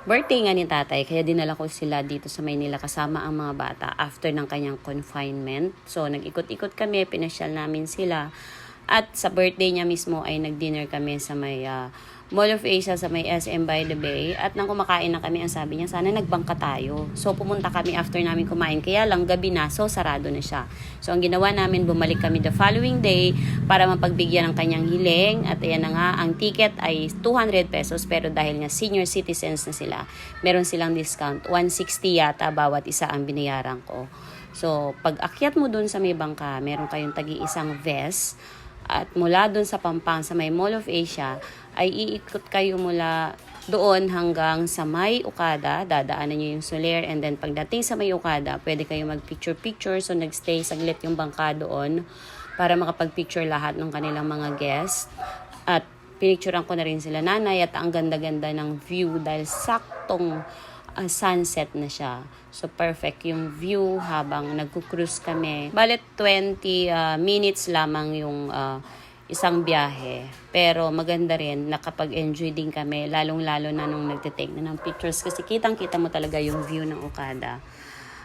birthday nga ni tatay, kaya dinala ko sila dito sa Maynila kasama ang mga bata after ng kanyang confinement. So, nag-ikot-ikot kami, pinasyal namin sila. At sa birthday niya mismo ay nag-dinner kami sa may Mall of Asia, sa may SM by the Bay. At nang kumakain na kami, ang sabi niya, sana nagbangka tayo. So, pumunta kami after namin kumain. Kaya lang, gabi na, so sarado na siya. So, ang ginawa namin, bumalik kami the following day para mapagbigyan ng kanyang hiling. At ayan na nga, ang ticket ay 200 pesos. Pero dahil nga senior citizens na sila, meron silang discount. 160 yata bawat isa ang binayaran ko. So, pag akyat mo dun sa may bangka, meron kayong tagi-isang vest. At mula doon sa Pampang, sa may Mall of Asia, ay iikot kayo mula doon hanggang sa may Okada. Dadaanan nyo yung Soler. And then pagdating sa may Okada, pwede kayo mag-picture-picture. So nagstay saglit yung bangka doon para makapag-picture lahat ng kanilang mga guests. At pinicturean ko na rin sila nanay. At ang ganda-ganda ng view dahil saktong sunset na siya. So, perfect yung view habang nagku-cruise kami. Balit 20 minutes lamang yung isang biyahe. Pero maganda rin, nakapag-enjoy din kami, lalong-lalo na nung nagtitake na ng pictures. Kasi kitang-kita mo talaga yung view ng Okada.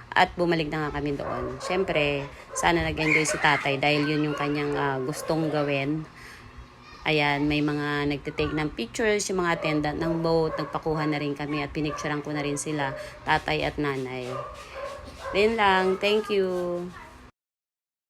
At bumalik na nga kami doon. Siyempre, sana nag-enjoy si tatay dahil yun yung kanyang gustong gawin. Ayan, may mga nagtitake ng pictures, yung mga attendant ng boat, nagpakuha na rin kami at pinicturean ko na rin sila, tatay at nanay. Din lang, thank you.